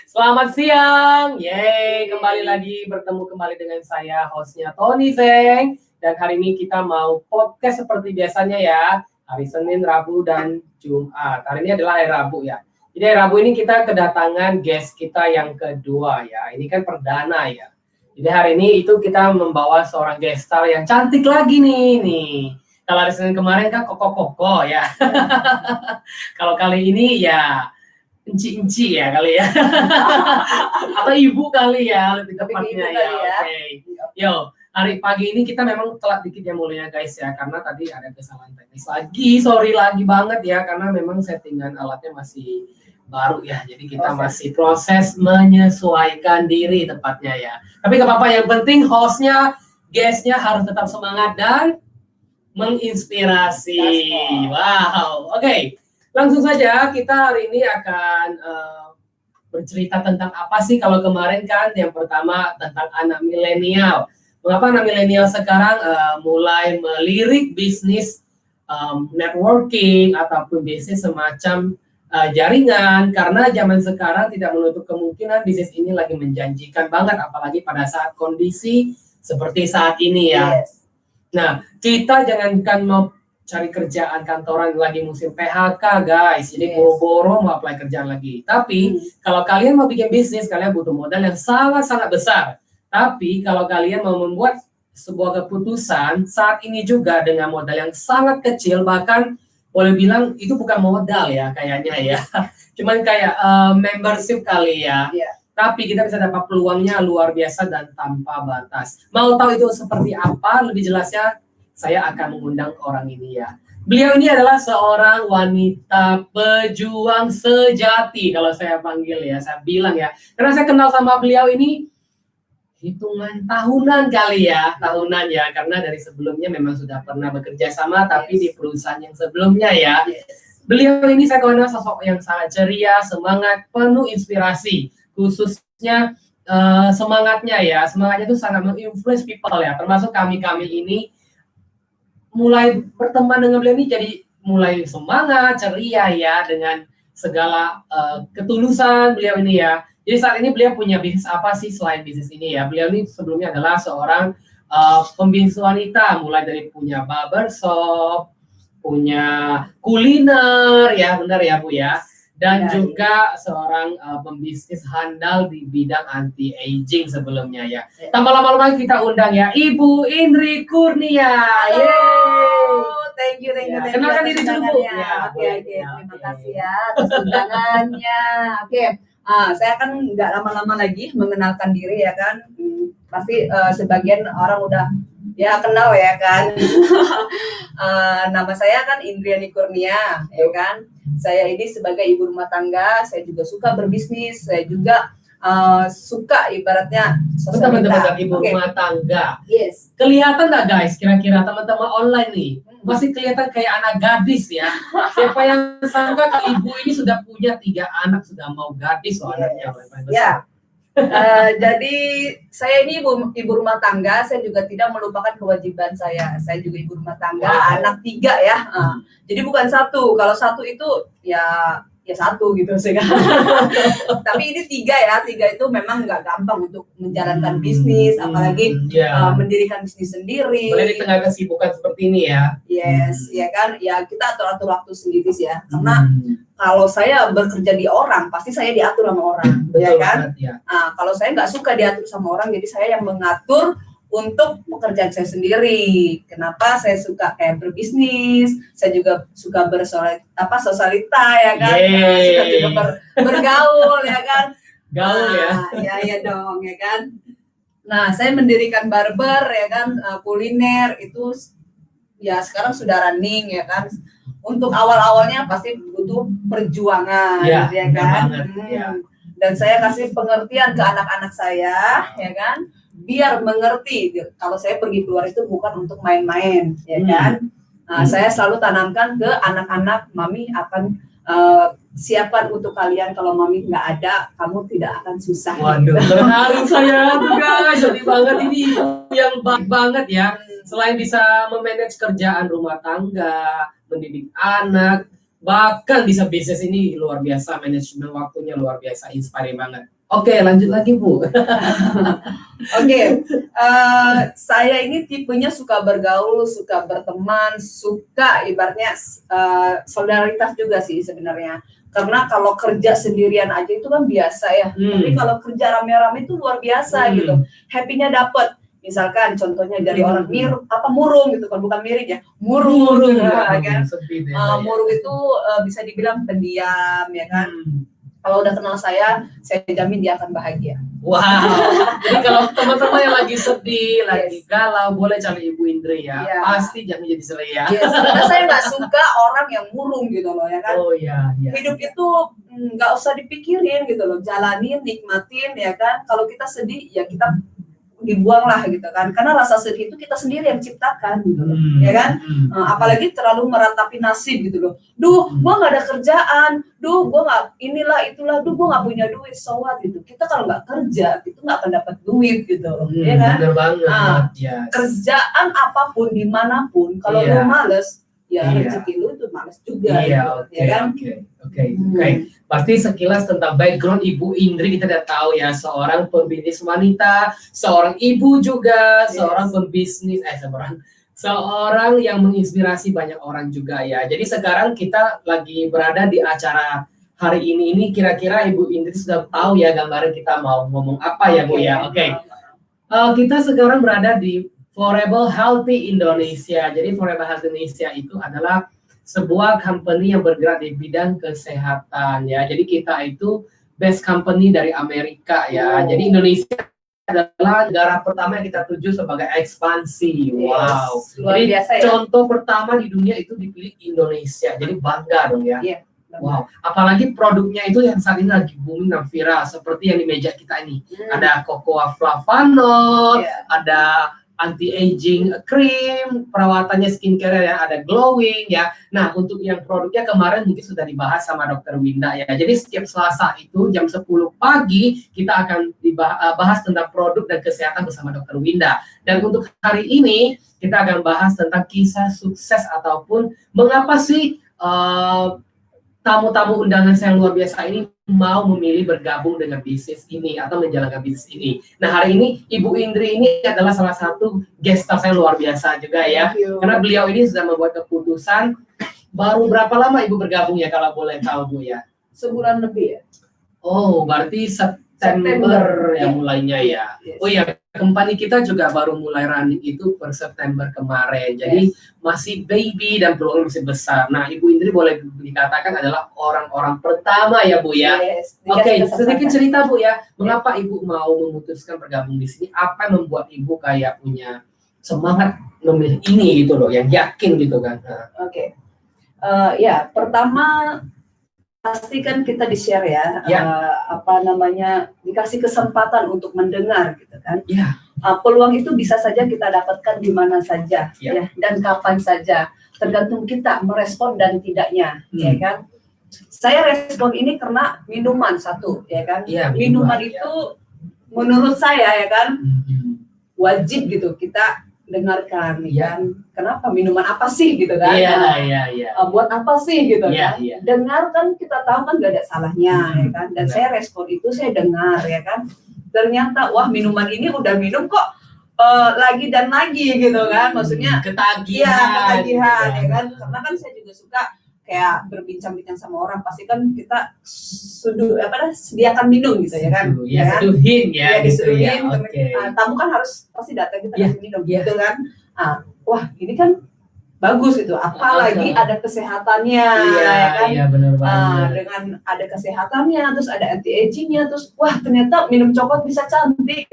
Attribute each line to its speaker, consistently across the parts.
Speaker 1: Selamat siang, yeay, kembali lagi bertemu kembali dengan saya, hostnya Tony Zeng. Dan hari ini kita mau podcast seperti biasanya ya, hari Senin, Rabu, dan Jumat. Hari ini adalah hari Rabu ya. Jadi hari Rabu ini kita kedatangan guest kita yang kedua ya, ini kan perdana ya. Jadi hari ini itu kita membawa seorang guest star yang cantik lagi nih. Kalau hari Senin kemarin kan koko-koko ya. Kalau kali ini ya enci-enci ya kali ya. Atau ibu kali ya lebih tepatnya ya. Oke. Yo, hari pagi ini kita memang telat dikit ya mulainya guys ya, karena tadi ada kesalahan teknis lagi. Sorry lagi banget ya, karena memang settingan alatnya masih baru ya. Jadi kita masih proses menyesuaikan diri tepatnya ya. Tapi gak apa-apa, yang penting hostnya, guestnya harus tetap semangat dan menginspirasi. Wow, oke. Langsung saja kita hari ini akan bercerita tentang apa sih. Kalau kemarin kan yang pertama tentang anak milenial. Mengapa anak milenial sekarang mulai melirik bisnis networking ataupun bisnis semacam jaringan, karena zaman sekarang tidak menutup kemungkinan bisnis ini lagi menjanjikan banget, apalagi pada saat kondisi seperti saat ini ya. Yes. Nah, kita jangankan mau cari kerjaan kantoran lagi musim PHK guys, jadi boro-boro mau apply kerjaan lagi. Tapi kalau kalian mau bikin bisnis, kalian butuh modal yang sangat-sangat besar. Tapi kalau kalian mau membuat sebuah keputusan saat ini juga dengan modal yang sangat kecil, bahkan boleh bilang itu bukan modal ya kayaknya ya, cuman kayak membership kali ya. Tapi kita bisa dapat peluangnya luar biasa dan tanpa batas. Mau tahu itu seperti apa lebih jelasnya? Saya akan mengundang orang ini ya. Beliau ini adalah seorang wanita pejuang sejati, kalau saya panggil ya, saya bilang ya. Karena saya kenal sama beliau ini hitungan tahunan kali ya, karena dari sebelumnya memang sudah pernah bekerja sama, tapi di perusahaan yang sebelumnya ya. Beliau ini saya kenal sosok yang sangat ceria, semangat, penuh inspirasi, khususnya semangatnya itu sangat menginfluence people ya, termasuk kami ini. Mulai berteman dengan beliau ini jadi mulai semangat, ceria ya, dengan segala ketulusan beliau ini ya. Jadi saat ini beliau punya bisnis apa sih selain bisnis ini ya? Beliau ini sebelumnya adalah seorang pembisnis wanita, mulai dari punya barbershop, punya kuliner ya, benar ya Bu ya. Dan juga seorang pembisnis handal di bidang anti aging sebelumnya ya. Tambah lama-lama kita undang ya Ibu Indri Kurnia.
Speaker 2: Halo, thank you.
Speaker 1: Kenalkan diri dulu Bu.
Speaker 2: Oke, terima kasih ya atas undangannya. Oke, saya akan nggak lama-lama lagi mengenalkan diri ya kan. Pasti sebagian orang udah ya kenal ya kan. Nama saya kan Indriani Kurnia ya kan. Saya ini sebagai ibu rumah tangga, saya juga suka berbisnis, saya juga suka ibaratnya
Speaker 1: teman-teman ibu rumah tangga.
Speaker 2: Yes.
Speaker 1: Kelihatan nggak guys, kira-kira teman-teman online nih masih kelihatan kayak anak gadis ya. Siapa yang sangka kalau ibu ini sudah punya 3 anak, sudah mau gadis anaknya.
Speaker 2: Ya. Jadi saya ini ibu rumah tangga, saya juga tidak melupakan kewajiban saya. Saya juga ibu rumah tangga, anak 3 ya. Jadi bukan 1. Kalau 1 itu ya 1 gitu sih kan. Tapi ini 3 ya. 3 itu memang nggak gampang untuk menjalankan bisnis, apalagi mendirikan bisnis sendiri.
Speaker 1: Boleh di tengah kesibukan seperti ini ya.
Speaker 2: Yes, ya kan. Ya kita atur waktu sendiri sih ya. Karena kalau saya bekerja di orang, pasti saya diatur sama orang, ya kan? Kalau saya nggak suka diatur sama orang, jadi saya yang mengatur untuk pekerjaan saya sendiri. Kenapa saya suka kayak berbisnis? Saya juga suka sosialita ya kan? Suka juga bergaul ya kan?
Speaker 1: Gaul ya?
Speaker 2: Ya dong ya kan? Nah, saya mendirikan barber ya kan, kuliner itu ya sekarang sudah running ya kan. Untuk awal-awalnya pasti butuh perjuangan ya kan. Dan saya kasih pengertian ke anak-anak saya ya kan, biar mengerti kalau saya pergi keluar itu bukan untuk main-main ya kan. Saya selalu tanamkan ke anak-anak, mami akan siapkan untuk kalian, kalau mami nggak ada kamu tidak akan susah.
Speaker 1: Waduh, terharu saya guys, sedih banget ini yang baik banget ya. Selain bisa memanage kerjaan rumah tangga, mendidik anak, bahkan bisa bisnis ini luar biasa, manajemen waktunya luar biasa, inspiring banget. Oke, lanjut lagi Bu.
Speaker 2: Oke, saya ini tipenya suka bergaul, suka berteman, suka ibaratnya solidaritas juga sih sebenarnya. Karena kalau kerja sendirian aja itu kan biasa ya. Tapi kalau kerja rame-rame itu luar biasa gitu. Happy-nya dapet. Misalkan contohnya dari orang murung gitu kan, bukan miring ya, murung ya, kan. Murung itu bisa dibilang pendiam ya kan. Kalau udah kenal saya jamin dia akan bahagia.
Speaker 1: Wow. Jadi kalau teman-teman yang lagi sedih, lagi galau, boleh cari Ibu Indri ya. Pasti jangan jadi ceria.
Speaker 2: Karena saya nggak suka orang yang murung gitu loh ya kan.
Speaker 1: Oh iya.
Speaker 2: Hidup itu nggak usah dipikirin gitu loh, jalanin, nikmatin ya kan. Kalau kita sedih ya kita dibuang lah gitu kan, karena rasa sedih itu kita sendiri yang ciptakan gitu loh, ya kan. Apalagi terlalu meratapi nasib gitu loh, gua nggak ada kerjaan, gua nggak inilah itulah, gua nggak punya duit, so what gitu. Kita kalau nggak kerja itu nggak akan dapat duit gitu loh, ya kan.
Speaker 1: Bener banget.
Speaker 2: Kerjaan apapun dimanapun, kalau lu males ya rezeki lu itu males juga gitu, ya kan.
Speaker 1: Oke. Pasti sekilas tentang background Ibu Indri kita udah tahu ya, seorang pembisnis wanita, seorang ibu juga, seorang pembisnis, seorang yang menginspirasi banyak orang juga ya. Jadi sekarang kita lagi berada di acara hari ini kira-kira Ibu Indri sudah tahu ya gambaran kita mau ngomong apa ya Bu ya. Oke. Kita sekarang berada di Forever Healthy Indonesia. Jadi Forever Healthy Indonesia itu adalah sebuah company yang bergerak di bidang kesehatan ya. Jadi kita itu best company dari Amerika ya. Jadi Indonesia adalah negara pertama yang kita tuju sebagai ekspansi. Wow.
Speaker 2: Luar biasa ya.
Speaker 1: Contoh pertama di dunia itu dipilih Indonesia. Jadi bangga dong ya. Wow. Apalagi produknya itu yang saat ini lagi booming dan viral seperti yang di meja kita ini. Ada cocoa flavanol, ada anti-aging cream, perawatannya skincare yang ada glowing ya. Nah, untuk yang produknya kemarin mungkin sudah dibahas sama Dr. Winda ya. Jadi setiap Selasa itu jam 10 pagi kita akan bahas tentang produk dan kesehatan bersama Dr. Winda. Dan untuk hari ini kita akan bahas tentang kisah sukses ataupun mengapa sih tamu-tamu undangan saya yang luar biasa ini mau memilih bergabung dengan bisnis ini atau menjalankan bisnis ini. Nah, hari ini Ibu Indri ini adalah salah satu guest star saya luar biasa juga ya. Karena beliau ini sudah membuat keputusan. Baru berapa lama Ibu bergabung ya kalau boleh tahu Bu ya?
Speaker 2: Sebulan lebih ya.
Speaker 1: Oh, berarti September ya mulainya ya. Oh ya, company kita juga baru mulai running itu per September kemarin. Jadi masih baby dan peluang masih besar. Nah, Ibu Indri boleh dikatakan adalah orang-orang pertama ya Bu ya. Oke, sedikit cerita Bu ya. Mengapa Ibu mau memutuskan bergabung di sini? Apa yang membuat Ibu kayak punya semangat memilih ini gitu loh, yang yakin gitu kan?
Speaker 2: Oke. Ya, pertama pastikan kita di-share ya, dikasih kesempatan untuk mendengar gitu kan. Peluang itu bisa saja kita dapatkan di mana saja ya, dan kapan saja, tergantung kita merespon dan tidaknya, ya kan. Saya respon ini karena minuman satu, ya kan. Minuman itu menurut saya ya kan wajib gitu kita dengarkan, kan. Kenapa minuman apa sih gitu kan? Buat apa sih gitu kan? Dengar kan kita tahu kan gak ada salahnya, ya kan. Dan saya respon itu saya dengar ya kan. Ternyata wah minuman ini udah minum kok lagi dan lagi gitu kan. Maksudnya ketagihan ya kan. Karena kan saya juga suka kayak berbincang-bincang sama orang, pasti kan kita sediakan minum gitu ya kan.
Speaker 1: Seduhin ya gitu ya.
Speaker 2: Tamu kan harus pasti datang kita kasih minum gitu kan. Wah ini kan bagus itu, apalagi ada kesehatannya ya kan.
Speaker 1: Benar banget.
Speaker 2: Dengan ada kesehatannya, terus ada anti agingnya, terus wah ternyata minum coklat bisa cantik.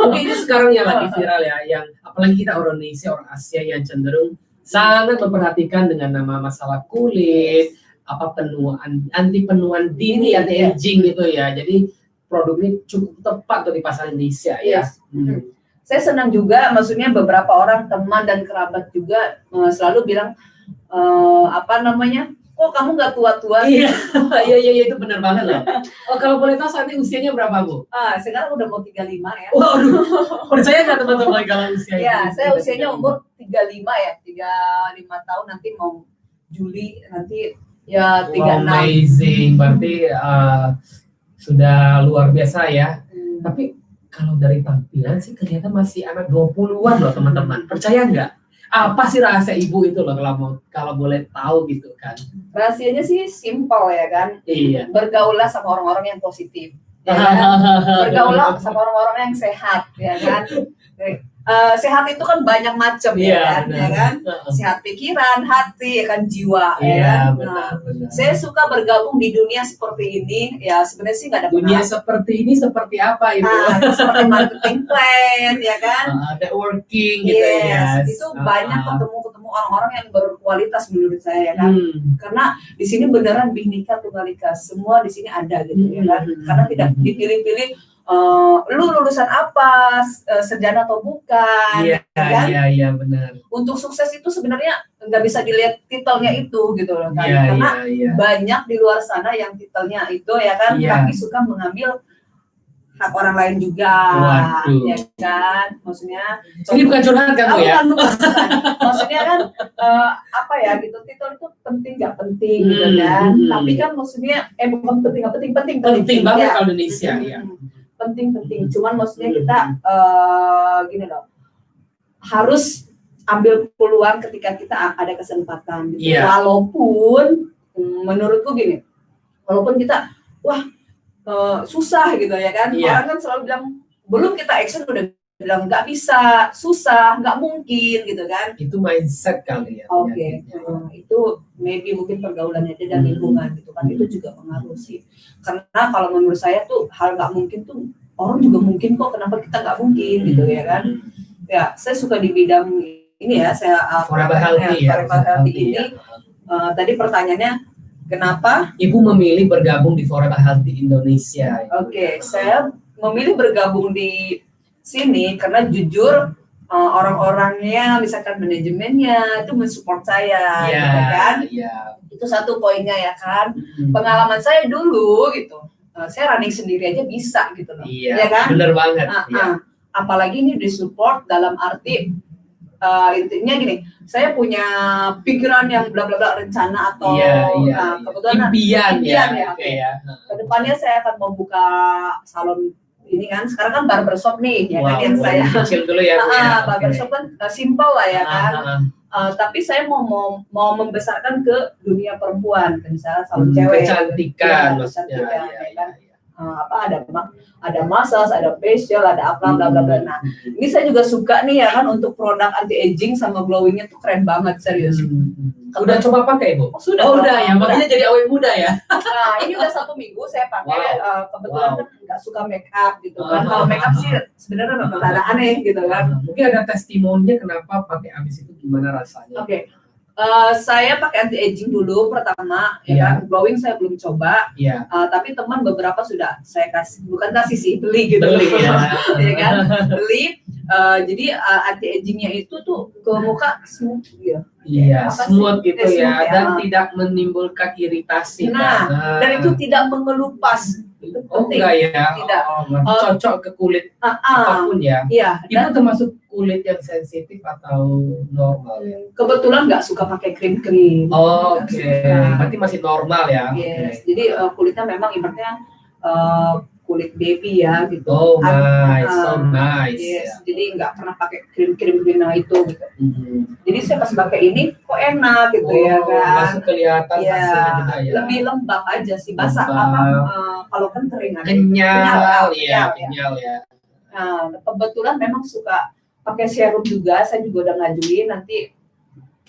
Speaker 1: Mungkin ini sekarang yang lagi viral ya, yang apalagi kita orang Indonesia, orang Asia yang cenderung sangat memperhatikan dengan nama masalah kulit, anti penuaan dini, anti aging gitu ya. Jadi produk ini cukup tepat untuk di pasar Indonesia ya. Saya
Speaker 2: senang juga, maksudnya beberapa orang teman dan kerabat juga selalu bilang kok kamu nggak tua-tua sih?
Speaker 1: Iya itu benar banget loh. Kalau boleh tahu saat ini usianya berapa Bu?
Speaker 2: Sekarang udah mau 35 ya.
Speaker 1: Waduh, percaya nggak teman-teman kalau usia?
Speaker 2: Saya usianya umur 35 ya, 35 tahun nanti mau Juli nanti ya
Speaker 1: Wow,
Speaker 2: 36.
Speaker 1: amazing. Berarti sudah luar biasa ya. Tapi kalau dari tampilan sih kelihatan masih anak 20-an loh teman-teman. Percaya nggak? Apa sih rahasia ibu itu loh kalau boleh tahu gitu kan?
Speaker 2: Rahasianya sih simple ya kan.
Speaker 1: Iya.
Speaker 2: Bergaulah sama orang-orang yang positif. Ya kan? Bergaulah sama orang-orang yang sehat ya kan. Sehat itu kan banyak macam ya kan, ya kan? Sehat pikiran, hati, ya kan, jiwa, ya kan?
Speaker 1: Benar.
Speaker 2: Saya suka bergabung di dunia seperti ini. Ya sebenarnya sih nggak ada
Speaker 1: Dunia seperti ini seperti apa itu?
Speaker 2: seperti marketing plan, ya kan?
Speaker 1: Networking gitu
Speaker 2: Yes, itu banyak ketemu orang-orang yang berkualitas menurut saya, ya kan? Karena di sini beneran Bhinneka Tunggal Ika, semua di sini ada gitu, ya kan? Karena tidak dipilih-pilih. Lu lulusan apa, sarjana atau bukan?
Speaker 1: Iya,
Speaker 2: kan?
Speaker 1: Iya, benar.
Speaker 2: Untuk sukses itu sebenarnya nggak bisa dilihat titelnya itu gitu loh kan, karena banyak di luar sana yang titelnya itu ya kan, tapi suka mengambil hak orang lain juga.
Speaker 1: Waduh.
Speaker 2: Ya kan, maksudnya
Speaker 1: ini bukan curhat kan Bu ya?
Speaker 2: Bukan. Maksudnya kan apa ya gitu, titel itu penting nggak penting gitu kan, tapi kan maksudnya bukan penting nggak penting
Speaker 1: banget
Speaker 2: ya.
Speaker 1: kalau Indonesia ya.
Speaker 2: Penting, cuman maksudnya kita gini loh, harus ambil peluang ketika kita ada kesempatan gitu. Walaupun menurutku gini, walaupun kita susah gitu ya kan, orang kan selalu bilang belum kita action udah bilang nggak bisa, susah, nggak mungkin gitu kan.
Speaker 1: Itu mindset kali ya.
Speaker 2: Oke. Itu maybe mungkin pergaulannya aja dan lingkungan gitu kan, itu juga pengaruh sih. Karena kalau menurut saya tuh hal nggak mungkin tuh orang juga mungkin kok, kenapa kita nggak mungkin gitu ya kan. Ya saya suka di bidang ini ya, saya
Speaker 1: Forever Healthy
Speaker 2: ini. Tadi pertanyaannya kenapa
Speaker 1: Ibu memilih bergabung di Forever Healthy Indonesia?
Speaker 2: Oke, saya memilih bergabung di sini karena jujur orang-orangnya, misalkan manajemennya itu mensupport saya, gitu kan? Itu satu poinnya ya kan. Pengalaman saya dulu gitu, saya running sendiri aja bisa gitu loh, ya kan?
Speaker 1: Bener banget.
Speaker 2: Apalagi ini disupport dalam arti intinya gini, saya punya pikiran yang bla bla bla, rencana atau kebetulan
Speaker 1: impian ya.
Speaker 2: Kedepannya saya akan membuka salon ini kan, sekarang kan barbershop nih ya kan, yang saya
Speaker 1: kecil dulu ya.
Speaker 2: Barbershop kan simple lah ya kan. Tapi saya mau membesarkan ke dunia perempuan, misalnya salon cewek,
Speaker 1: kecantikan maksudnya.
Speaker 2: Ada massage, ada facial, ada apa bla bla bla. Nah, ini saya juga suka nih ya kan, untuk produk anti aging sama glowingnya tuh keren banget, serius.
Speaker 1: Udah coba pakai Bu?
Speaker 2: Sudah.
Speaker 1: Udah ya, makanya jadi awet muda ya.
Speaker 2: Nah, ini udah 1 minggu saya pakai. Kebetulan kan nggak suka make up gitu kan. Kalau make up sih sebenarnya rada aneh gitu kan.
Speaker 1: Mungkin ada testimoninya kenapa pakai abis itu, gimana rasanya?
Speaker 2: Oke. Saya pakai anti aging dulu pertama, ya kan. Glowing saya belum coba, tapi teman beberapa sudah saya kasih, bukan kasih sih, beli gitu, ya kan, beli. Jadi anti agingnya itu tuh ke muka smooth gitu.
Speaker 1: Smooth gitu ya, dan tidak menimbulkan iritasi.
Speaker 2: Dan itu tidak mengelupas. Itu penting.
Speaker 1: Enggak ya?
Speaker 2: Tidak.
Speaker 1: Cocok ke kulit apapun ya?
Speaker 2: Iya.
Speaker 1: Ibu termasuk kulit yang sensitif atau normal ya?
Speaker 2: Kebetulan nggak suka pakai krim-krim.
Speaker 1: Oke. Berarti masih normal ya?
Speaker 2: Yes. Jadi kulitnya memang ibaratnya kulit baby ya gitu.
Speaker 1: Oh nice, so nice.
Speaker 2: Yes. Jadi nggak pernah pakai krim-krim itu gitu. Jadi saya pas pakai ini kok enak gitu ya kan.
Speaker 1: Masih kelihatan hasilnya juga ya.
Speaker 2: Lebih lembab aja sih, basah kalau kan kering aja.
Speaker 1: Kenyal ya.
Speaker 2: Nah, kebetulan memang suka pakai serum juga, saya juga udah ngajuin nanti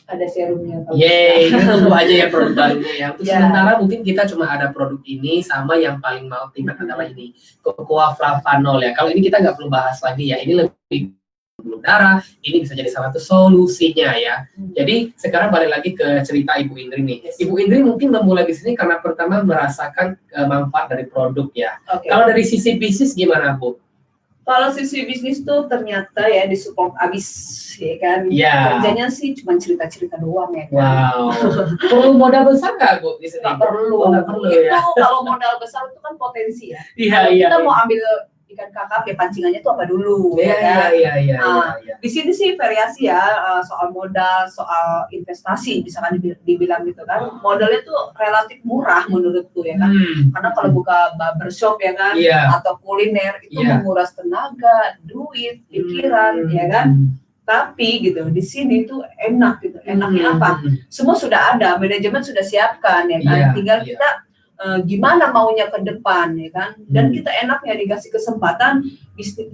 Speaker 2: ada serumnya.
Speaker 1: Yeay, tunggu aja ya produk barunya ya. Untuk sementara mungkin kita cuma ada produk ini, sama yang paling ultimate adalah ini, Cocoa Flavanol ya. Kalau ini kita nggak perlu bahas lagi ya, ini lebih pembuluh darah, ini bisa jadi salah satu solusinya ya. Jadi sekarang balik lagi ke cerita Ibu Indri nih. Ibu Indri mungkin memulai bisnis ini karena pertama merasakan manfaat dari produk ya. Kalau dari sisi bisnis gimana Bu?
Speaker 2: Kalau sisi bisnis tuh ternyata ya disupport abis ya kan. Kerjanya sih cuma cerita-cerita doang ya kan.
Speaker 1: Wow. Perlu modal besar nggak Bu?
Speaker 2: Nggak perlu.
Speaker 1: Nggak perlu
Speaker 2: itu
Speaker 1: ya.
Speaker 2: Kalau modal besar itu kan potensi ya.
Speaker 1: Iya.
Speaker 2: Kita mau ambil ikan kakap ya pancingannya tuh apa dulu,
Speaker 1: Iya,
Speaker 2: ya kan?
Speaker 1: iya, iya,
Speaker 2: Ah,
Speaker 1: iya.
Speaker 2: Di sini sih variasi ya, soal modal, soal investasi, misalkan dibilang gitu kan. Modalnya tuh relatif murah menurutku ya kan. Karena kalau buka barbershop ya kan,
Speaker 1: Iya.
Speaker 2: atau kuliner itu
Speaker 1: Iya.
Speaker 2: menguras tenaga, duit, pikiran, ya kan. Tapi gitu di sini tuh enak gitu. Enaknya apa? Semua sudah ada, manajemen sudah siapkan ya kan.
Speaker 1: Iya,
Speaker 2: Tinggal
Speaker 1: iya.
Speaker 2: kita gimana maunya ke depan ya kan. Dan kita enaknya dikasih kesempatan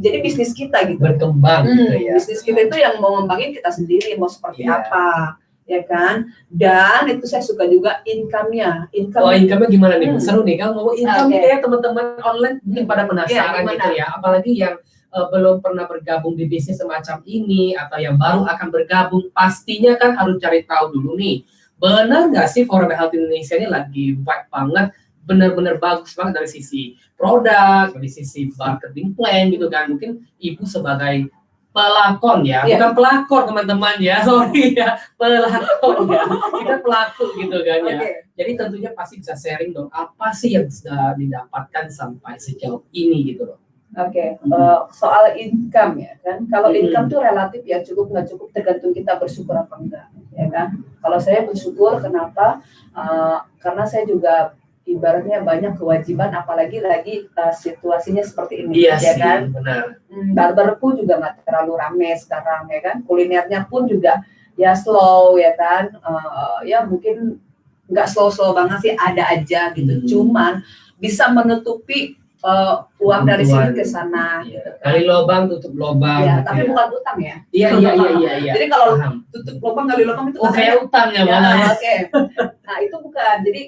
Speaker 2: jadi bisnis kita gitu.
Speaker 1: Berkembang gitu ya.
Speaker 2: Bisnis kita itu yang mau ngembangin kita sendiri mau seperti
Speaker 1: Iya.
Speaker 2: apa ya kan. Dan itu saya suka juga income-nya.
Speaker 1: Income-nya gimana nih? Seru nih kalau ngomong income
Speaker 2: Oke.
Speaker 1: kayak teman-teman online mungkin pada penasaran
Speaker 2: Iya,
Speaker 1: gitu ya. Apalagi yang belum pernah bergabung di bisnis semacam ini atau yang baru akan bergabung, pastinya kan harus cari tahu dulu nih. Benar nggak sih For The Health Indonesia ini lagi vibe banget, benar-benar bagus banget dari sisi produk, dari sisi marketing plan gitu kan. Mungkin ibu sebagai pelakon ya,
Speaker 2: Iya.
Speaker 1: bukan pelakor teman-teman ya, sorry ya, pelakon ya, kita pelaku gitu kan ya.
Speaker 2: Oke.
Speaker 1: Jadi tentunya pasti bisa sharing dong, apa sih yang sudah didapatkan sampai sejauh ini gitu loh.
Speaker 2: Oke, soal income ya kan. Kalau income tuh relatif ya, cukup nggak cukup tergantung kita bersyukur apa enggak, ya kan. Kalau saya bersyukur, kenapa? Karena saya juga ibaratnya banyak kewajiban, apalagi lagi situasinya seperti ini,
Speaker 1: Iya
Speaker 2: ya
Speaker 1: sih,
Speaker 2: kan.
Speaker 1: benar.
Speaker 2: Barberku juga nggak terlalu rame sekarang, ya kan. Kulinernya pun juga ya slow, ya kan. Ya mungkin nggak slow banget sih, ada aja gitu. Cuman bisa menutupi uang dari sini ke sana.
Speaker 1: Iya. Kali lubang tutup lubang.
Speaker 2: Ya,
Speaker 1: gitu
Speaker 2: tapi
Speaker 1: ya.
Speaker 2: bukan utang ya.
Speaker 1: Iya.
Speaker 2: Jadi kalau
Speaker 1: Paham.
Speaker 2: tutup lubang gali lubang itu
Speaker 1: kayak utang ya malah ya.
Speaker 2: Oke. Nah, itu bukan. Jadi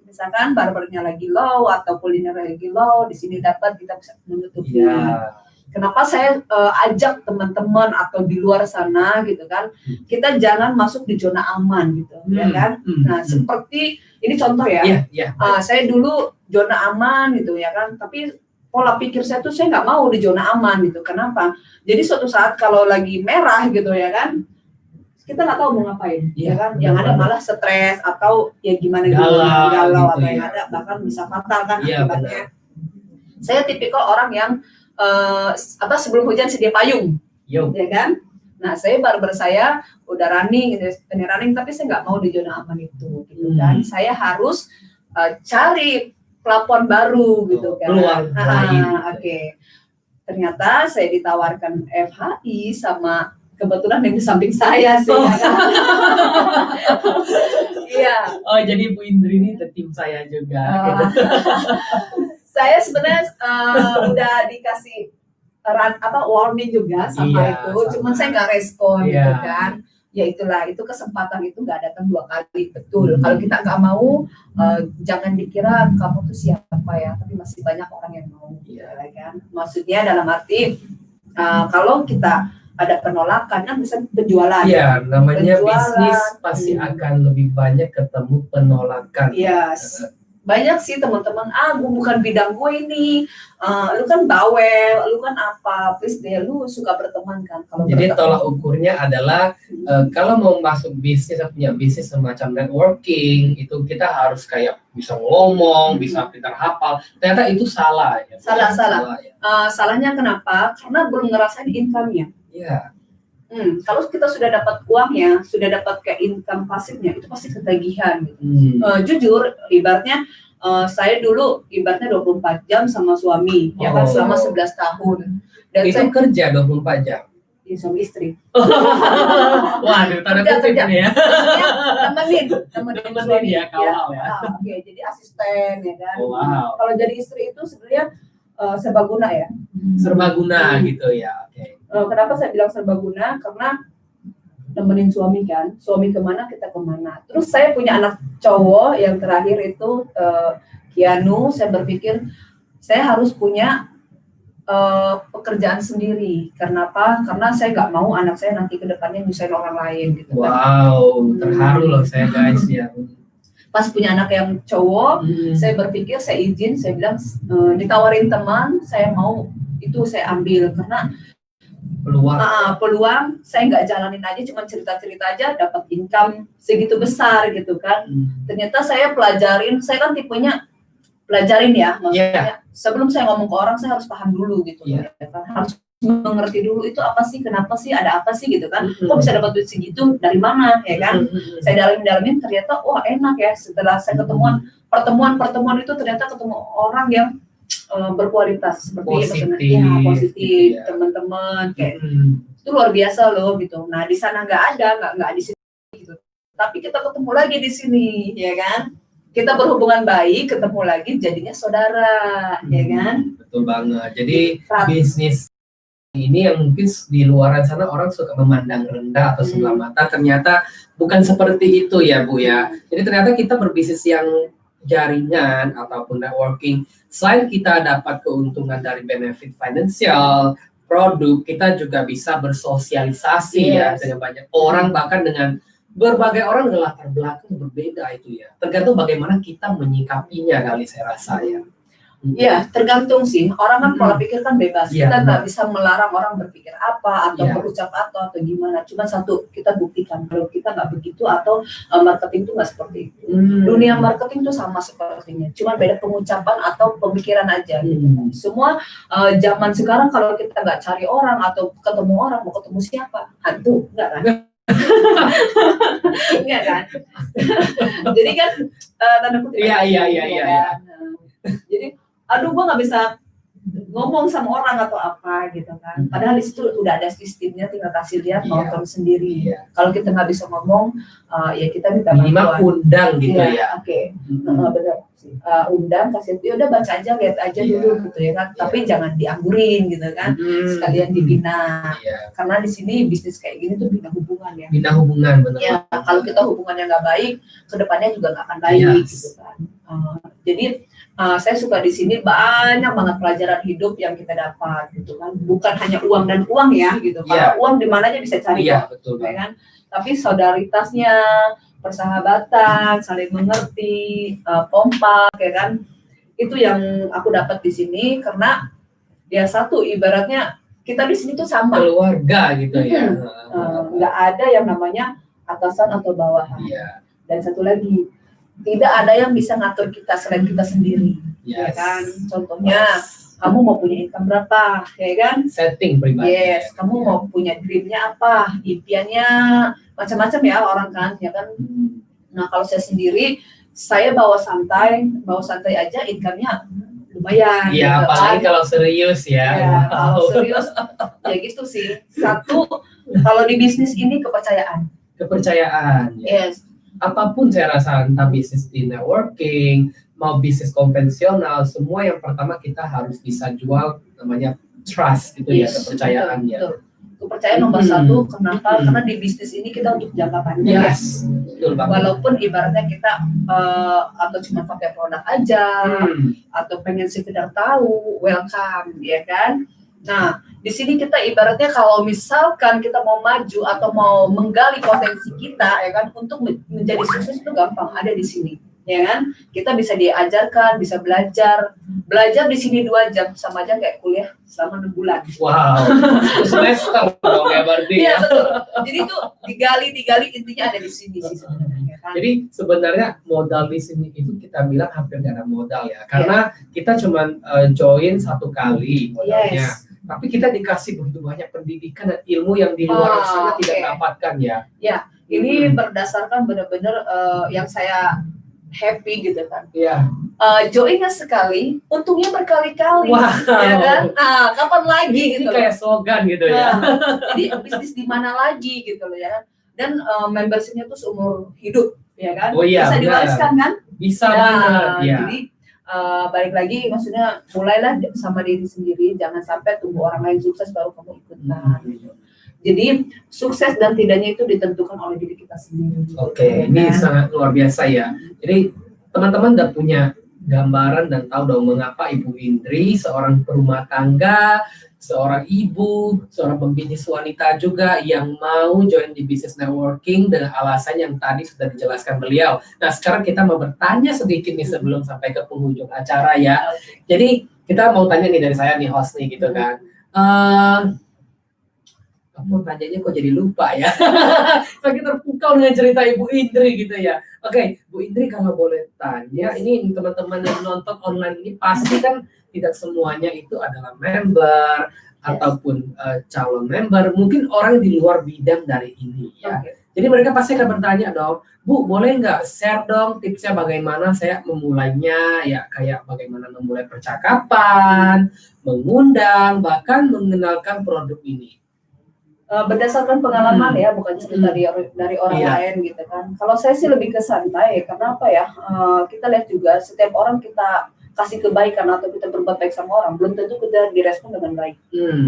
Speaker 2: misalkan barbernya lagi low atau kuliner lagi low, di sini dapat kita bisa menutupi.
Speaker 1: Iya.
Speaker 2: Kenapa saya ajak teman-teman atau di luar sana gitu kan, kita jangan masuk di zona aman gitu, ya kan. Nah, seperti ini contoh ya.
Speaker 1: Iya.
Speaker 2: Saya dulu zona aman gitu ya kan, tapi pola pikir saya tuh saya nggak mau di zona aman gitu. Kenapa? Jadi suatu saat kalau lagi merah gitu ya kan, kita nggak tahu mau ngapain, ya kan. Yang ada malah stres atau ya gimana galau
Speaker 1: gitu
Speaker 2: atau
Speaker 1: ya.
Speaker 2: yang ada bahkan bisa fatal kan
Speaker 1: Iya,
Speaker 2: akibatnya. Saya tipikal orang yang sebelum hujan sedia payung,
Speaker 1: Yo.
Speaker 2: ya kan. Nah, saya barber saya udah running, tapi saya nggak mau di zona aman itu, gitu kan. Saya harus cari pelapon baru, gitu kan.
Speaker 1: Peluang lain.
Speaker 2: Oke. Ternyata saya ditawarkan FHI sama kebetulan yang di samping saya sih. Iya.
Speaker 1: Oh, jadi Bu Indri ini tim saya juga.
Speaker 2: Saya sebenarnya udah dikasih warning juga sama itu, cuman saya nggak respon gitu kan. Ya itulah, itu kesempatan itu nggak datang 2 kali, betul. Kalau kita nggak mau, jangan dikira kamu tuh siapa ya, tapi masih banyak orang yang mau, ya kan. Maksudnya dalam arti kalau kita ada penolakan kan bisa penjualan.
Speaker 1: Iya, namanya bisnis pasti akan lebih banyak ketemu penolakan.
Speaker 2: Yes. Banyak sih teman-teman, gue bukan bidang gue ini, lu kan bawel, lu kan apa, please deh, lu suka berteman kan.
Speaker 1: Jadi tolak ukurnya adalah kalau mau masuk bisnis atau punya bisnis semacam networking, itu kita harus kayak bisa ngomong, bisa pintar hafal. Ternyata itu salah ya.
Speaker 2: Salah. Ya. Salahnya kenapa? Karena belum ngerasain income-nya.
Speaker 1: Iya.
Speaker 2: Kalau kita sudah dapat uangnya, sudah dapat kayak income pasifnya, itu pasti ketagihan gitu. Jujur, ibaratnya saya dulu ibaratnya 24 jam sama suami, ya kan, selama 11 tahun. Dan
Speaker 1: itu saya kerja 24 jam?
Speaker 2: Iya, suami istri.
Speaker 1: Waduh, tanda kutip ini ya.
Speaker 2: Temenin
Speaker 1: ya, kawal ya.
Speaker 2: Oke, jadi asisten ya kan.
Speaker 1: Wow.
Speaker 2: Kalau jadi istri itu sebenarnya serbaguna ya.
Speaker 1: Serbaguna gitu ya, oke.
Speaker 2: Kenapa saya bilang serbaguna? Karena nemenin suami kan, suami kemana kita kemana. Terus saya punya anak cowok yang terakhir itu Kianu. Saya berpikir saya harus punya pekerjaan sendiri. Kenapa? Karena saya nggak mau anak saya nanti ke depannya nyusahin orang lain gitu.
Speaker 1: Wow, terharu loh saya guys ya.
Speaker 2: Pas punya anak yang cowok, saya berpikir, saya izin, saya bilang ditawarin teman, saya mau itu saya ambil karena peluang saya nggak jalanin aja, cuma cerita-cerita aja dapat income segitu besar gitu kan. Ternyata saya pelajarin, saya kan tipenya pelajarin ya, maksudnya sebelum saya ngomong ke orang saya harus paham dulu gitu ya kan, harus mengerti dulu itu apa sih, kenapa sih, ada apa sih gitu kan, kok bisa dapat duit segitu dari mana ya kan. Saya dalamin ternyata wah enak ya, setelah saya pertemuan itu ternyata ketemu orang yang berkualitas seperti positif, teman-teman kayak itu luar biasa loh gitu. Nah di sana nggak di sini gitu, tapi kita ketemu lagi di sini ya kan, kita berhubungan baik, ketemu lagi jadinya saudara ya kan.
Speaker 1: Betul banget. Jadi bisnis ini yang mungkin di luar sana orang suka memandang rendah atau sebelah mata, ternyata bukan seperti itu ya Bu ya. Jadi ternyata kita berbisnis yang jaringan ataupun networking, selain kita dapat keuntungan dari benefit finansial, produk, kita juga bisa bersosialisasi ya dengan banyak orang, bahkan dengan berbagai orang dengan latar belakang berbeda itu ya. Tergantung bagaimana kita menyikapinya kali saya rasa ya.
Speaker 2: Ya, tergantung sih. Orang kan pola pikir kan bebas. Kita nggak bisa melarang orang berpikir apa atau berucap atau gimana. Cuma satu, kita buktikan kalau kita nggak begitu atau marketing itu nggak seperti itu. Dunia marketing itu sama sepertinya. Cuma beda pengucapan atau pemikiran aja. Gitu. Semua zaman sekarang kalau kita nggak cari orang atau ketemu orang, mau ketemu siapa? Hantu, nggak kan? Enggak kan? Jadi kan tanda kutip.
Speaker 1: Iya.
Speaker 2: Jadi aduh gua nggak bisa ngomong sama orang atau apa gitu kan. Padahal di situ udah ada sistemnya, tinggal kasih lihat mau tahu sendiri. Kalau kita nggak bisa ngomong, ya kita minta
Speaker 1: minimal undang gitu ya.
Speaker 2: Oke. Benar. Undang, kasih ya udah baca aja, lihat aja dulu gitu ya kan. Tapi jangan dianggurin gitu kan. Sekalian dibina. Karena di sini bisnis kayak gini tuh bina hubungan ya.
Speaker 1: Bina hubungan benar.
Speaker 2: Ya, kalau kita hubungannya nggak baik, kedepannya juga nggak akan baik gitu kan. Jadi saya suka di sini banyak banget pelajaran hidup yang kita dapat gitu kan. Bukan hanya uang dan uang ya gitu. Kalau uang di mana aja bisa cari
Speaker 1: betul
Speaker 2: ya kan. Tapi solidaritasnya, persahabatan, saling mengerti, kompak ya kan. Itu yang aku dapat di sini karena ya satu ibaratnya kita di sini tuh sama
Speaker 1: keluarga gitu ya.
Speaker 2: Nggak ada yang namanya atasan atau bawahan. Dan satu lagi, tidak ada yang bisa ngatur kita selain kita sendiri, ya kan? Contohnya, kamu mau punya income berapa, ya kan?
Speaker 1: Setting pribadi.
Speaker 2: Kamu mau punya dreamnya apa, impiannya macam-macam ya orang kan, ya kan? Nah kalau saya sendiri, saya bawa santai aja, income-nya lumayan.
Speaker 1: Iya, apalagi kalau serius ya.
Speaker 2: Kalau serius, ya gitu sih. Satu, kalau di bisnis ini kepercayaan. Apapun
Speaker 1: saya rasa, entah bisnis di networking, mau bisnis konvensional, semua yang pertama kita harus bisa jual namanya trust gitu ya, kepercayaan ya.
Speaker 2: Kepercayaan nomor satu, kenapa? Karena di bisnis ini kita untuk jangka panjang.
Speaker 1: Betul banget.
Speaker 2: Walaupun ibaratnya kita atau cuma pakai produk aja, atau pengen sekedar tahu, welcome, ya kan? Nah, di sini kita ibaratnya kalau misalkan kita mau maju atau mau menggali potensi kita, ya kan, untuk menjadi sukses itu gampang, ada di sini, ya kan? Kita bisa diajarkan, bisa belajar di sini 2 jam sama aja kayak kuliah selama 6 bulan.
Speaker 1: Wow, semester dong ya berarti.
Speaker 2: Iya betul. Jadi itu digali intinya ada di sini sih sebenarnya. Kan?
Speaker 1: Jadi sebenarnya modal di sini itu kita bilang hampir nggak ada modal ya, karena kita cuma join 1 kali modalnya. Tapi kita dikasih begitu banyak pendidikan dan ilmu yang di luar sana tidak dapatkan ya. Ya,
Speaker 2: ini berdasarkan benar-benar yang saya happy gitu kan. Joinnya sekali, untungnya berkali-kali. Ya kan? Nah, kapan lagi
Speaker 1: ini gitu. Kayak slogan gitu ya.
Speaker 2: Jadi bisnis di mana lagi gitu loh ya. Dan membershipnya tuh seumur hidup ya kan. Bisa diwariskan kan?
Speaker 1: Bisa banget ya.
Speaker 2: Jadi balik lagi maksudnya mulailah sama diri sendiri, jangan sampai tunggu orang lain sukses baru kamu ikutan. Jadi sukses dan tidaknya itu ditentukan oleh diri kita sendiri.
Speaker 1: Ini sangat luar biasa ya. Jadi teman-teman udah punya gambaran dan tahu dong mengapa Ibu Indri, seorang perumah tangga, seorang ibu, seorang pembisnis wanita juga yang mau join di bisnis networking dengan alasan yang tadi sudah dijelaskan beliau. Nah sekarang kita mau bertanya sedikit nih sebelum sampai ke penghujung acara ya. Jadi kita mau tanya nih dari saya nih host nih gitu kan. Apa nanyanya kok jadi lupa ya? Saking terpukau dengan cerita Ibu Indri gitu ya. Oke, Bu Indri kalau boleh tanya, ini teman-teman yang nonton online ini pasti kan tidak semuanya itu adalah member ataupun calon member, mungkin orang di luar bidang dari ini ya. Jadi mereka pasti akan bertanya dong, Bu, boleh nggak share dong tipsnya bagaimana saya memulainya, ya kayak bagaimana memulai percakapan, mengundang, bahkan mengenalkan produk ini.
Speaker 2: Berdasarkan pengalaman ya, bukan cerita dari orang lain gitu kan. Kalau saya sih lebih ke santai, karena apa ya? Kita lihat juga setiap orang kita kasih kebaikan atau kita berbuat baik sama orang, belum tentu kita direspon dengan baik,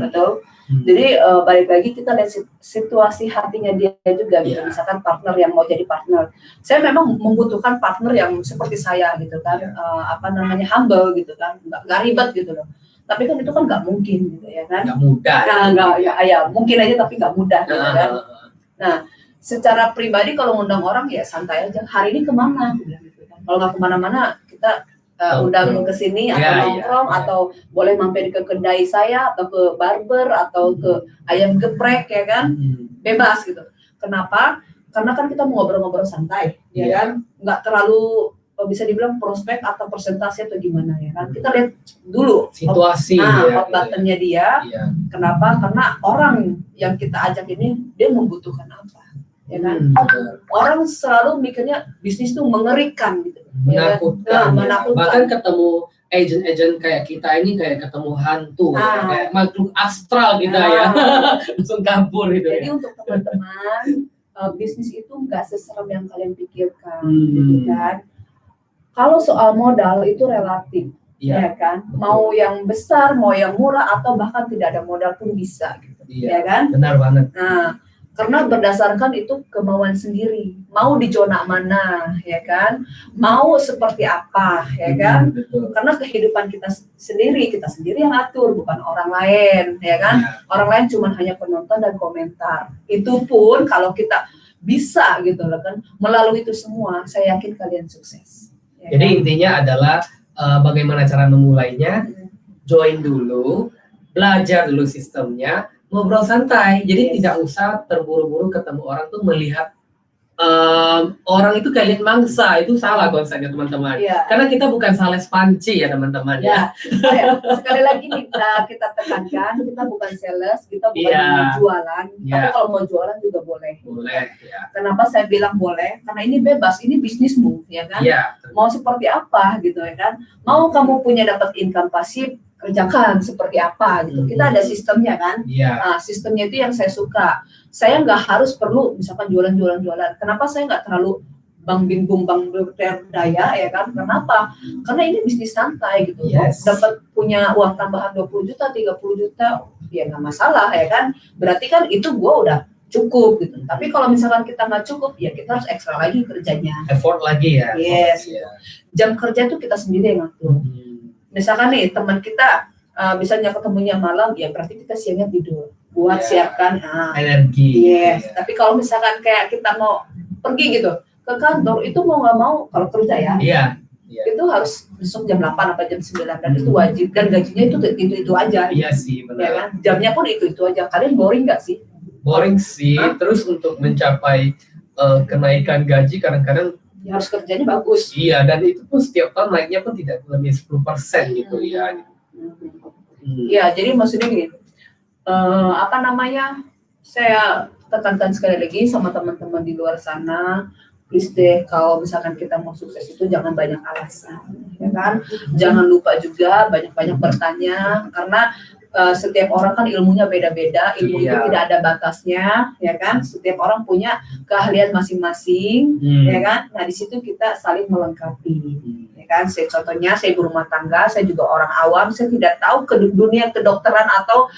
Speaker 2: betul. Jadi balik lagi kita lihat situasi hatinya dia juga gitu. Misalkan partner yang mau jadi partner, saya memang membutuhkan partner yang seperti saya gitu kan, humble gitu kan, nggak ribet gitu loh. Tapi kan itu kan nggak mungkin gitu ya kan.
Speaker 1: Nggak mudah.
Speaker 2: Mungkin aja tapi nggak mudah gitu kan. Nah, secara pribadi kalau ngundang orang ya santai aja. Hari ini kemana? Gitu kan. Kalau nggak kemana-mana kita undang ke sini atau nongkrong atau boleh mampir ke kedai saya atau ke barber atau ke ayam geprek ya kan. Bebas gitu. Kenapa? Karena kan kita mau ngobrol-ngobrol santai ya kan. Nggak terlalu bisa dibilang prospek atau presentasi atau gimana ya kan, kita lihat dulu
Speaker 1: situasi
Speaker 2: hot buttonnya dia. Kenapa? Karena orang yang kita ajak ini dia membutuhkan apa ya kan. Orang selalu mikirnya bisnis tuh mengerikan gitu,
Speaker 1: menakutkan, menakutkan. Bahkan ketemu agent kayak kita ini kayak ketemu hantu ya, kayak makhluk astral gitu ya, langsung kabur gitu.
Speaker 2: Jadi untuk teman-teman bisnis itu nggak seserem yang kalian pikirkan gitu kan. Kalau soal modal itu relatif, ya kan. Mau yang besar, mau yang murah, atau bahkan tidak ada modal pun bisa, gitu, ya kan.
Speaker 1: Benar banget.
Speaker 2: Nah, karena berdasarkan itu kemauan sendiri. Mau di zona mana, ya kan. Mau seperti apa, ya kan. Karena kehidupan kita sendiri yang atur, bukan orang lain, ya kan. Orang lain cuma hanya penonton dan komentar. Itu pun kalau kita bisa gitu loh kan, melalui itu semua, saya yakin kalian sukses.
Speaker 1: Ya, jadi kan? Intinya adalah bagaimana cara memulainya, join dulu, belajar dulu sistemnya, ngobrol santai. Jadi tidak usah terburu-buru ketemu orang tuh melihat orang itu kalian mangsa, itu salah konsepnya teman-teman. Karena kita bukan sales panci ya teman-teman ya.
Speaker 2: Sekali lagi kita tekankan, kita bukan sales, kita bukan mau jualan. Tapi kalau mau jualan juga boleh.
Speaker 1: Boleh.
Speaker 2: Kenapa saya bilang boleh? Karena ini bebas, ini bisnismu, ya kan. Mau seperti apa gitu ya kan. Mau kamu punya dapat income pasif, kerjakan seperti apa gitu. Kita ada sistemnya kan. Nah, sistemnya itu yang saya suka. Saya nggak harus perlu misalkan jualan. Kenapa saya nggak terlalu bang bingung bang berdaya ya kan? Kenapa? Karena ini bisnis santai gitu. Dapat punya uang tambahan 20 juta, 30 juta, ya nggak masalah ya kan. Berarti kan itu gua udah cukup gitu. Tapi kalau misalkan kita nggak cukup, ya kita harus ekstra lagi kerjanya.
Speaker 1: Effort lagi ya.
Speaker 2: Jam kerja tuh kita sendiri yang ngatur. Misalkan nih teman kita misalnya ketemunya malam, ya berarti kita siangnya tidur buat siapkan
Speaker 1: energi.
Speaker 2: Tapi kalau misalkan kayak kita mau pergi gitu ke kantor, itu mau nggak mau kalau kerja itu harus besok jam 8 atau jam 9 dan itu wajib, dan gajinya itu aja.
Speaker 1: Iya sih, benar.
Speaker 2: Ya kan? Jamnya pun itu aja. Kalian boring nggak sih?
Speaker 1: Boring sih. Terus untuk mencapai kenaikan gaji kadang-kadang
Speaker 2: ya harus kerjanya bagus.
Speaker 1: Iya, dan itu pun setiap tahun naiknya pun tidak lebih 10% gitu ya.
Speaker 2: Ya, jadi maksudnya gini, saya tekankan sekali lagi sama teman-teman di luar sana, please deh, kalau misalkan kita mau sukses itu jangan banyak alasan, ya kan? Jangan lupa juga banyak-banyak bertanya, karena setiap orang kan ilmunya beda-beda, ilmu itu tidak ada batasnya, ya kan? Setiap orang punya keahlian masing-masing, ya kan? Nah di situ kita saling melengkapi, ya kan? Contohnya saya ibu rumah tangga, saya juga orang awam, saya tidak tahu ke dunia kedokteran atau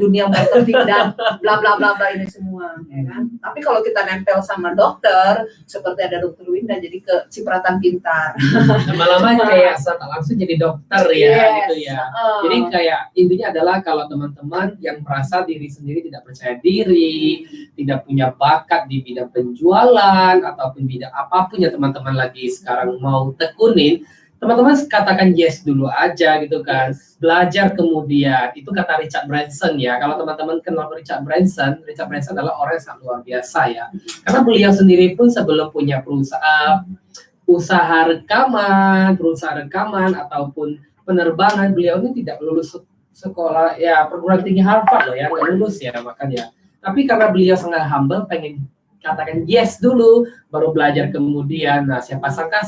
Speaker 2: dunia marketing dan bla bla bla bla ini semua, ya kan? Tapi kalau kita nempel sama dokter, seperti ada dokter Winda, jadi kecipratan pintar.
Speaker 1: Lama-lama kayak langsung jadi dokter ya, gitu ya. Jadi kayak intinya adalah kalau teman-teman yang merasa diri sendiri tidak percaya diri, tidak punya bakat di bidang penjualan ataupun bidang apapun yang teman-teman lagi sekarang mau tekunin, teman-teman katakan yes dulu aja gitu kan. Belajar kemudian, itu kata Richard Branson ya. Kalau teman-teman kenal Richard Branson adalah orang yang sangat luar biasa ya. Karena beliau sendiri pun sebelum punya usaha rekaman ataupun penerbangan, beliau ini tidak lulus sekolah ya perguruan tinggi Harvard loh ya, nggak lulus ya makanya. Tapi karena beliau sangat humble, pengen katakan yes dulu, baru belajar kemudian. Nah, siapa sangka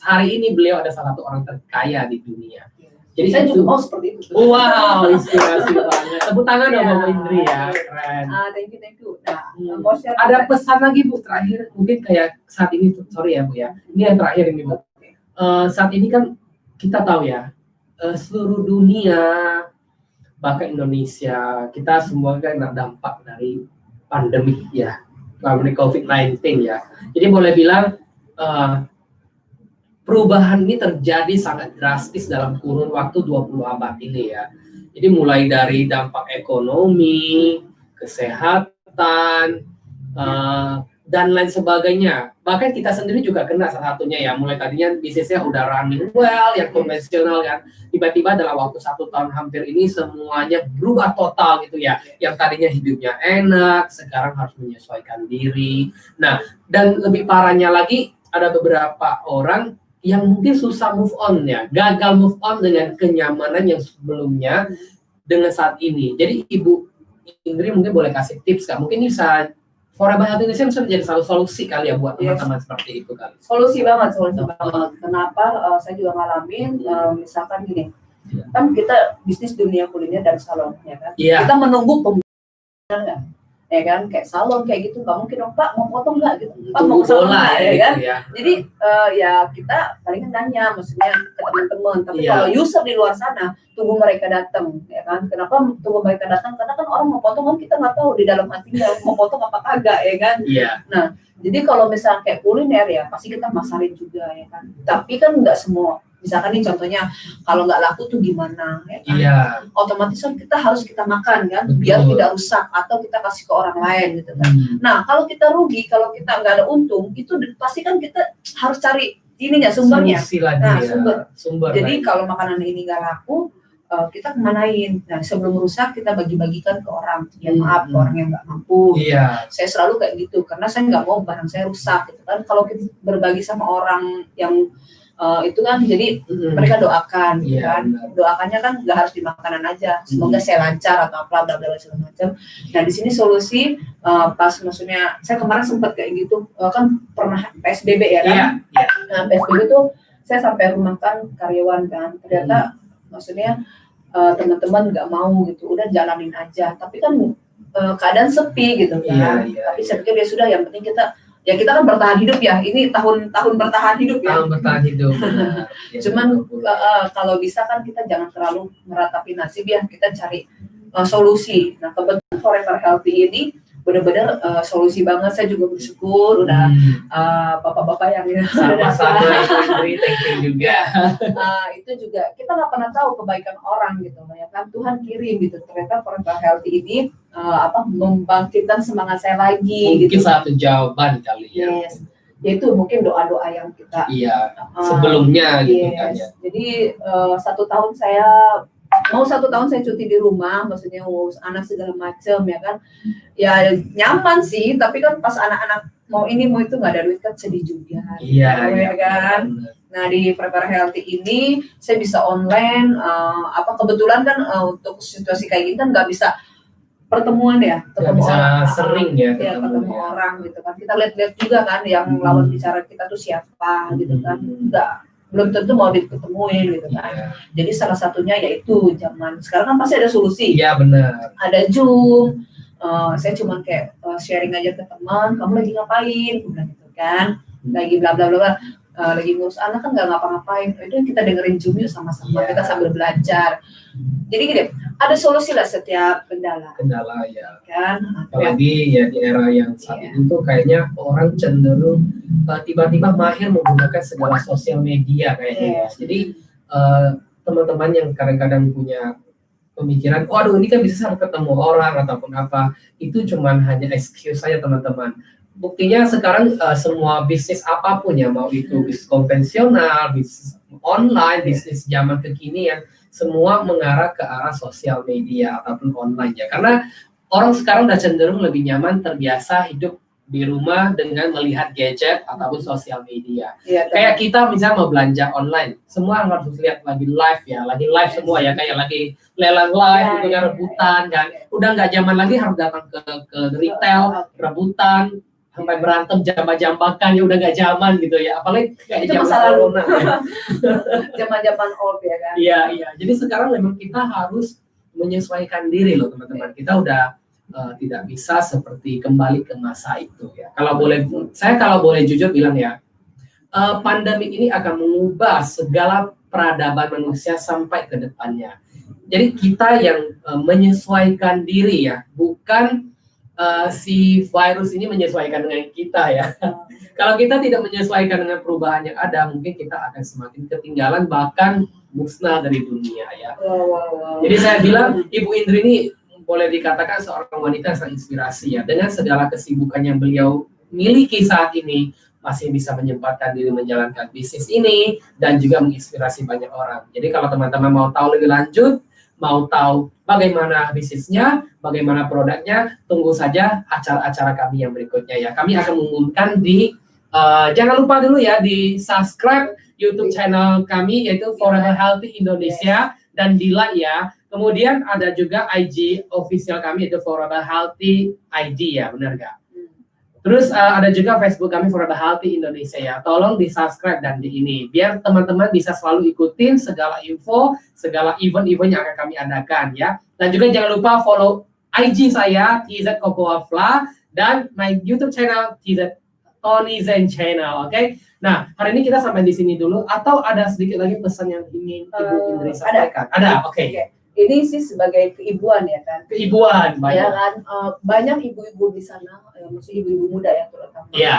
Speaker 1: hari ini beliau ada salah satu orang terkaya di dunia. Jadi
Speaker 2: saya juga mau seperti itu.
Speaker 1: Wow, inspirasi banget. Tepuk tangan dong Mbak Indri ya, keren.
Speaker 2: Thank you. Nah, mau share
Speaker 1: ada pesan lagi Bu terakhir, mungkin kayak saat ini, sorry ya Bu ya, ini yang terakhir ini Bu. Saat ini kan kita tahu ya, seluruh dunia, bahkan Indonesia, kita semua kena dampak dari pandemi ya, pandemi COVID-19 ya. Jadi boleh bilang perubahan ini terjadi sangat drastis dalam kurun waktu 20 abad ini ya. Jadi mulai dari dampak ekonomi, kesehatan, dan lain sebagainya. Bahkan kita sendiri juga kena salah satunya ya. Mulai tadinya bisnisnya udah running well, yang konvensional kan. Tiba-tiba dalam waktu 1 tahun hampir ini semuanya berubah total gitu ya. Yang tadinya hidupnya enak, sekarang harus menyesuaikan diri. Nah, dan lebih parahnya lagi, ada beberapa orang yang mungkin susah move on ya, gagal move on dengan kenyamanan yang sebelumnya dengan saat ini. Jadi Ibu Indri mungkin boleh kasih tips Kak, mungkin bisa Forever Health Indonesia bisa menjadi salah solusi kali ya buat teman-teman seperti itu kali.
Speaker 2: Solusi banget. Kenapa saya juga ngalamin, misalkan gini, kan kita bisnis dunia kuliner dan salon ya kan, kita menunggu pembukaan ya kan, kayak salon kayak gitu nggak mungkin dong Pak mau potong nggak gitu, Pak mau salon ya kan, jadi ya kita palingan nanya maksudnya ke teman-teman, tapi kalau user di luar sana tunggu mereka datang ya kan. Kenapa tunggu mereka datang? Karena kan orang mau potong kan kita nggak tahu di dalam hatinya mau potong apa kagak ya kan. Nah jadi kalau misalnya kayak kuliner ya pasti kita masarin juga ya kan, tapi kan nggak semua. Misalkan nih contohnya kalau nggak laku tuh gimana ya kan? Otomatis kan kita harus kita makan kan, biar tidak rusak atau kita kasih ke orang lain gitu kan. Nah kalau kita rugi, kalau kita nggak ada untung, itu pasti kan kita harus cari ininya sumbernya. Sumber. Jadi kalau makanan ini nggak laku, kita kemanain? Nah sebelum rusak kita bagi-bagikan ke orang. Ya maaf ke orang yang nggak mampu. Saya selalu kayak gitu karena saya nggak mau barang saya rusak gitu kan. Kalau kita berbagi sama orang yang itu kan jadi mereka doakan kan, doakannya kan nggak harus di makanan aja, semoga saya lancar atau apa bla bla segala macam. Nah di sini solusi pas maksudnya saya kemarin sempat kayak gitu, kan pernah PSBB ya kan. Nah PSBB itu saya sampai rumahkan karyawan kan, ternyata maksudnya teman-teman nggak mau gitu, udah jalanin aja, tapi kan keadaan sepi gitu kan. Tapi saya pikir ya sudah, yang penting kita kan bertahan hidup ya, ini tahun bertahan hidup ya. Tahun bertahan hidup. Cuman kalau bisa kan kita jangan terlalu meratapi nasib ya, kita cari solusi. Nah kebetulan Forever Healthy ini benar-benar solusi banget. Saya juga bersyukur udah bapak-bapak yang
Speaker 1: sama-sama thank you juga.
Speaker 2: Itu juga kita nggak pernah tahu kebaikan orang gitu ya kan, Tuhan kirim gitu. Ternyata Forever Healthy ini membangkitkan semangat saya lagi.
Speaker 1: Mungkin gitu. Satu jawaban kali ya.
Speaker 2: Yaitu mungkin doa-doa yang kita
Speaker 1: sebelumnya gitu kan ya.
Speaker 2: Jadi 1 tahun saya cuti di rumah, maksudnya ngurus anak segala macam ya kan. Ya nyaman sih, tapi kan pas anak-anak mau ini mau itu nggak ada duit kan sedih juga. Ya kan. Nah di Forever Healthy ini saya bisa online, kebetulan kan untuk situasi kayak gini kan nggak bisa pertemuan ya, ketemu orang,
Speaker 1: sering ya
Speaker 2: ketemu orang gitu kan. Kita lihat-lihat juga kan yang lawan bicara kita tuh siapa gitu kan. Belum tentu mau diketemuin gitu kan. Jadi salah satunya yaitu zaman sekarang kan pasti ada solusi.
Speaker 1: Iya benar.
Speaker 2: Ada Zoom. Saya cuma kayak sharing aja ke teman, kamu lagi ngapain? Bukan gitu kan. Lagi bla bla bla. Lagi ngurus anak kan nggak ngapa-ngapain. Itu kita dengerin Zoom yuk sama-sama, kita sambil belajar. Jadi gini, ada solusi lah setiap kendala ya kan.
Speaker 1: Apalagi ya di era yang saat ini tuh kayaknya orang cenderung tiba-tiba mahir menggunakan segala sosial media kayaknya. Jadi teman-teman yang kadang-kadang punya pemikiran, waduh ini kan bisa ketemu orang ataupun apa, itu cuman hanya excuse saja teman-teman. buktinya sekarang semua bisnis apapun ya, mau itu bisnis konvensional, bisnis online, bisnis zaman kekinian, semua mengarah ke arah sosial media ataupun online ya. Karena orang sekarang udah cenderung lebih nyaman terbiasa hidup di rumah dengan melihat gadget ataupun sosial media.
Speaker 2: Iya,
Speaker 1: Kayak kita misalnya mau belanja online, semua harus lihat lagi live ya, lagi live semua ya, kayak lagi lelang live
Speaker 2: Ya,
Speaker 1: gitu kan,
Speaker 2: ya,
Speaker 1: rebutan kan. Udah nggak zaman lagi harus datang ke retail, rebutan, sampai berantem jambak-jambakan, ya udah nggak zaman gitu ya. Apalagi kayak
Speaker 2: Itu
Speaker 1: zaman
Speaker 2: masa lalu.
Speaker 1: corona ya.
Speaker 2: Zaman-zaman old ya kan.
Speaker 1: Iya, iya. Jadi sekarang memang kita harus menyesuaikan diri loh teman-teman. Kita udah tidak bisa seperti kembali ke masa itu ya. Kalau boleh jujur bilang ya, pandemi ini akan mengubah segala peradaban manusia sampai ke depannya. Jadi kita yang menyesuaikan diri ya, bukan si virus ini menyesuaikan dengan kita ya. Kalau kita tidak menyesuaikan dengan perubahan yang ada, mungkin kita akan semakin ketinggalan bahkan musnah dari dunia ya. Jadi saya bilang Ibu Indri ini boleh dikatakan seorang wanita yang sangat inspirasi ya. Dengan segala kesibukan yang beliau miliki saat ini, masih bisa menyempatkan diri menjalankan bisnis ini dan juga menginspirasi banyak orang. Jadi kalau teman-teman mau tahu lebih lanjut, mau tahu bagaimana bisnisnya, bagaimana produknya, tunggu saja acara-acara kami yang berikutnya ya. Kami akan mengumumkan di jangan lupa dulu ya di subscribe YouTube channel kami yaitu Forever Healthy Indonesia dan di like ya. Kemudian ada juga IG official kami yaitu Forever Healthy ID ya, benar nggak? Terus ada juga Facebook kami Forever Healthy Indonesia ya. Tolong di subscribe dan di ini biar teman-teman bisa selalu ikutin segala info, segala event-event yang akan kami adakan ya. Dan juga jangan lupa follow IG saya TZ Kokoafla dan my YouTube channel TZ Tony Zen Channel, oke? Nah, hari ini kita sampai di sini dulu. Atau ada sedikit lagi pesan yang ingin Ibu Indri sampaikan? Ada, oke.
Speaker 2: Ini sih sebagai keibuan ya kan.
Speaker 1: Keibuan, banyak.
Speaker 2: Ya kan, banyak ibu-ibu di sana, maksudnya ibu-ibu muda ya terutama.
Speaker 1: Iya.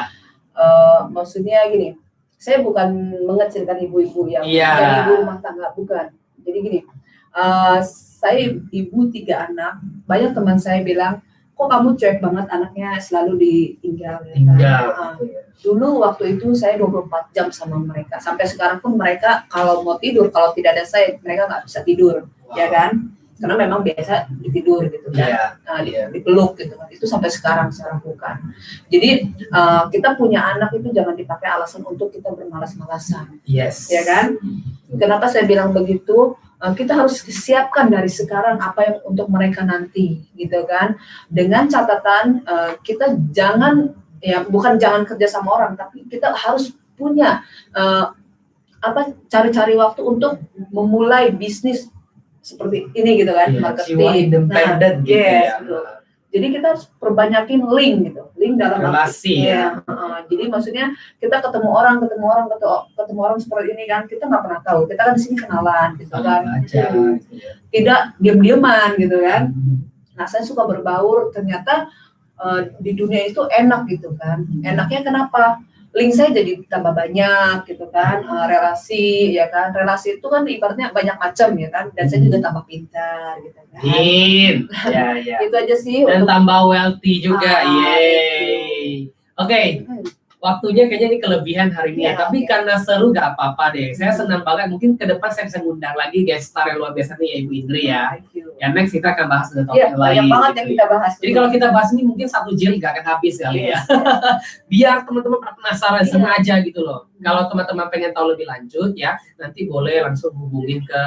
Speaker 2: Maksudnya gini, saya bukan mengecilkan ibu-ibu yang jadi ibu rumah tangga, bukan. Jadi gini, saya ibu 3 anak, banyak teman saya bilang, kok kamu cuek banget anaknya selalu ditinggal. Dulu waktu itu saya 24 jam sama mereka, sampai sekarang pun mereka kalau mau tidur, kalau tidak ada saya, mereka nggak bisa tidur. Ya kan, karena memang biasa ditidur gitu kan, dipeluk gitu kan, itu sampai sekarang saya lakukan. Jadi kita punya anak itu jangan dipakai alasan untuk kita bermalas-malasan, ya kan? Kenapa saya bilang begitu? Kita harus siapkan dari sekarang apa yang untuk mereka nanti, gitu kan? Dengan catatan kita jangan jangan kerja sama orang, tapi kita harus punya cari-cari waktu untuk memulai bisnis seperti ini gitu kan, marketing,
Speaker 1: independen gitu ya.
Speaker 2: Gitu. Jadi kita harus perbanyakin link gitu, link dalam
Speaker 1: relasi ya.
Speaker 2: Jadi maksudnya kita ketemu orang seperti ini kan, kita nggak pernah tahu, kita kan di sini kenalan gitu kan, tidak diam-diaman gitu kan. Nah saya suka berbaur, ternyata di dunia itu enak gitu kan. Enaknya kenapa? Link saya jadi tambah banyak gitu kan, relasi ya kan, relasi itu kan ibaratnya banyak macam ya kan, dan saya juga tambah pintar gitu kan.
Speaker 1: Ya.
Speaker 2: Itu aja sih.
Speaker 1: Dan tambah wealthy juga, yeay. Oke. Waktunya kayaknya ini kelebihan hari ini ya, tapi karena seru gak apa-apa deh. Saya senang banget, mungkin ke depan saya bisa ngundang lagi guest star yang luar biasa nih ya Ibu Indri ya. Ya next kita akan bahas tentang topik lain.
Speaker 2: Banyak banget yang kita bahas.
Speaker 1: Jadi kalau kita bahas ini mungkin 1 jilid gak akan habis kali ya. Biar teman-teman penasaran sengaja gitu loh. Kalau teman-teman pengen tahu lebih lanjut ya, nanti boleh langsung hubungin ke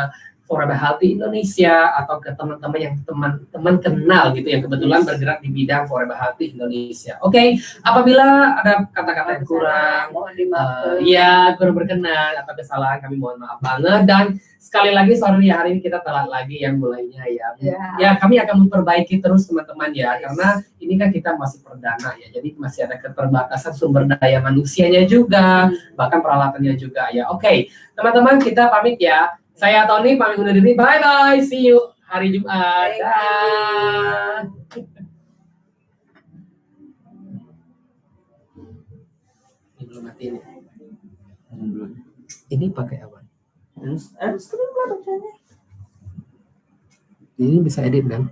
Speaker 1: Forever Healthy Indonesia atau ke teman-teman yang teman-teman kenal gitu yang kebetulan bergerak di bidang Forever Healthy Indonesia. Oke, apabila ada kata-kata yang kurang, kurang berkenan atau kesalahan, kami mohon maaf banget. Dan sekali lagi sorry ya, hari ini kita telat lagi yang mulainya ya. Ya kami akan memperbaiki terus teman-teman ya, karena ini kan kita masih perdana ya, jadi masih ada keterbatasan sumber daya manusianya juga, bahkan peralatannya juga ya. Oke, teman-teman kita pamit ya. Saya Tony pamit undur diri. Bye bye. See you hari Jumat. Ini belum mati ini. Ini pakai apa? Ini bisa edit kan?